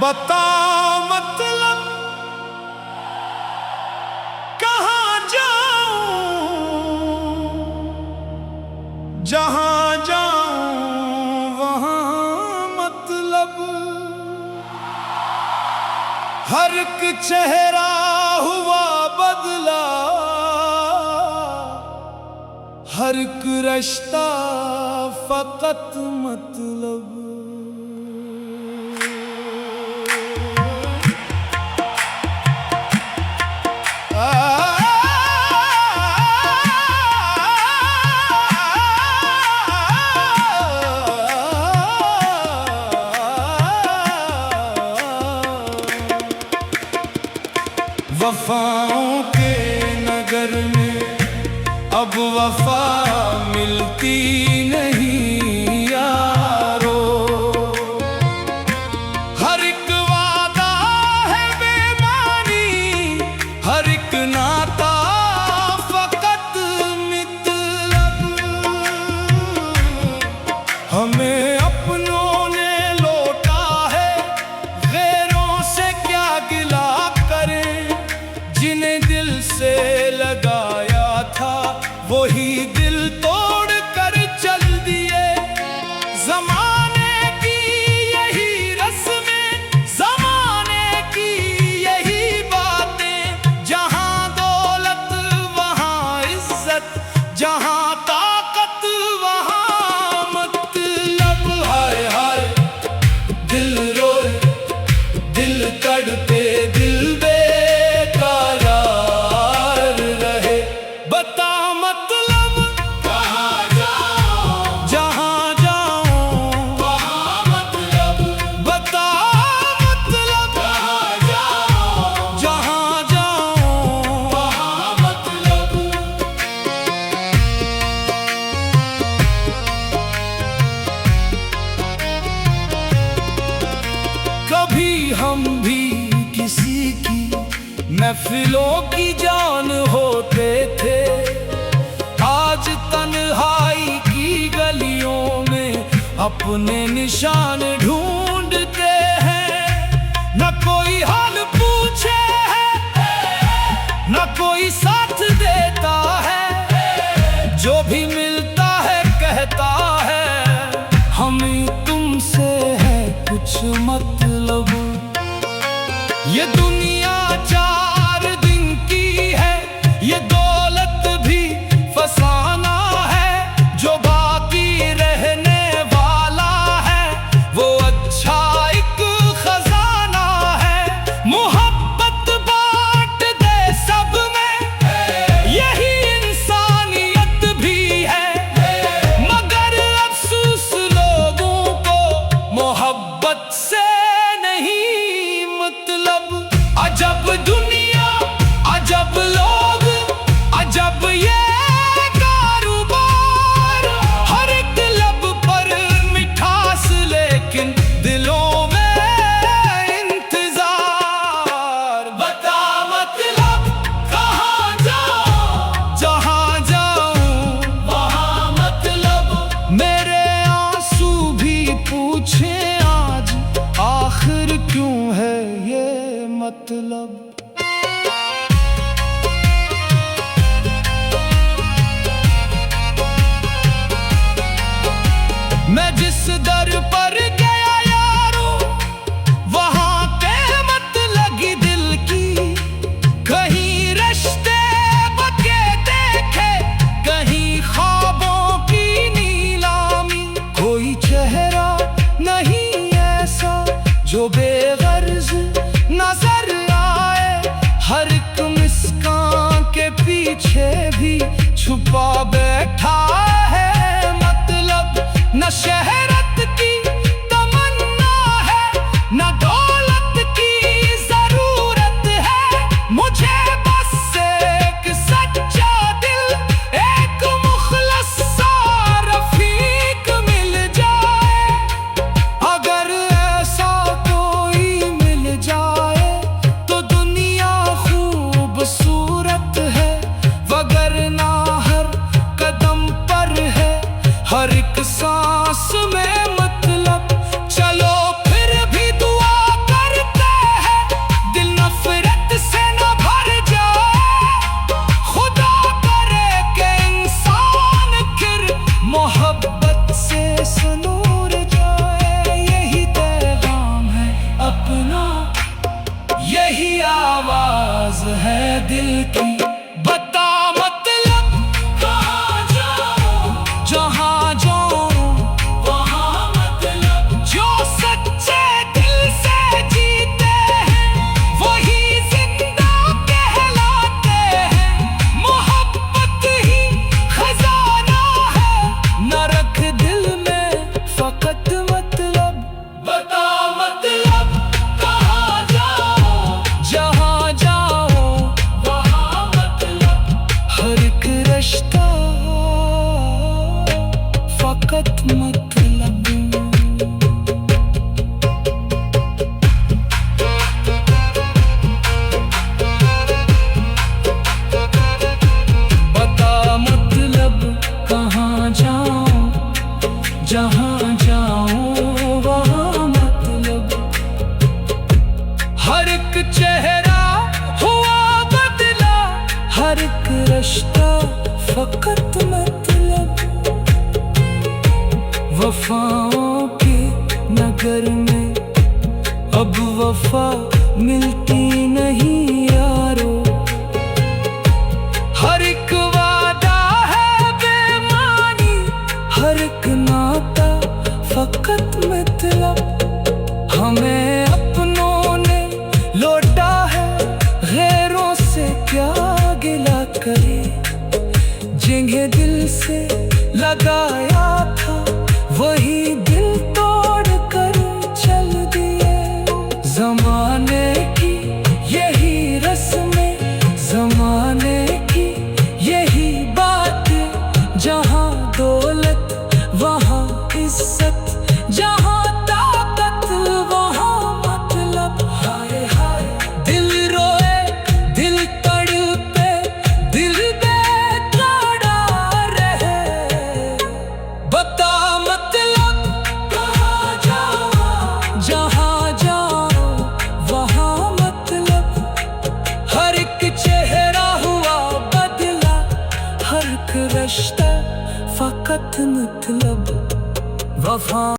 बता मतलब कहाँ जाऊं, जहां जाऊं वहां मतलब। हर एक चेहरा हुआ बदला, हर एक रिश्ता फकत मतलब। वफाओं के नगर में अब वफा मिलती नहीं यारो। हर एक वादा है बेमानी, हर एक नाता फकत मतलब। हमें अपनों ने लौटा है, गैरों से क्या गिला करें। जिन्हें दिल से लगाया था वही दिल तोड़ कर चल दिए। ज़माने की यही रस्में, ज़माने की यही बातें। जहां दौलत वहां इज्जत, जहां ताकत वहां मतलब। हाय हाय दिल रोए, दिल तड़पे, दिल हम भी किसी की महफिलों की जान होते थे। आज तन्हाई की गलियों में अपने निशान ढूंढते हैं। न कोई हाल पूछे है, न कोई साथ देता है। जो भी मिलता है कहता है हमें तुमसे है कुछ मतलब। ये दुनिया 4 दिन की है, ये दौलत भी फसाना है। जो बाकी रहने वाला है वो अच्छा एक खजाना है। मोहब्बत बांट दे सब में, यही इंसानियत भी है। मगर अफसोस लोगों को मोहब्बत से नहीं मतलब। अजब दुनिया, अजब लोग, अजब ये कारोबार। हर एक लब पर मिठास लेकिन दिलों में इंतजार। बता मतलब कहाँ जाऊं, जहां जाऊं वहां मतलब। मेरे आंसू भी पूछे आज आखिर क्यों है ये मतलब। मैं जिस दर पर गया यारो, वहां कहमत लगी दिल की। कहीं रिश्ते बके देखे, कहीं ख्वाबों की नीलामी। कोई चेहरा नहीं ऐसा जो बेगर्ज नजर आए। हर एक मुस्कान के पीछे भी छुपा बैठा है मतलब। न शहरत की तमन्ना है, न दौलत की जरूरत है। मुझे बस एक सच्चा दिल, एक मुखलस सा रफीक मिल जाए। अगर ऐसा कोई मिल जाए तो दुनिया खूबसूरत है। वगरना हर कदम पर है, हर एक सांस में मगर में अब वफा मिलती नहीं यारो। हर एक वादा है बेमानी, हर एक नाता फकत मतलब। हमें अपनों ने लौटा है, गैरों से क्या गिला करे। जिन्हें दिल से लगाया था वही दिल तोड़ कर चल दिए। जमाने की यही रस्में, जमाने की यही बातें, जहाँ दौलत वहाँ इज्जत, जहाँ ताकत वहाँ मतलब। हाय हाय दिल रोए, दिल तड़पे, दिल बेकरार रहे। बता मतलब कहाँ जाओ, जहाँ जाओ वहाँ मतलब। हर एक चेहरा हुआ बदला, हर एक रिश्ता फकत मतलब। वफा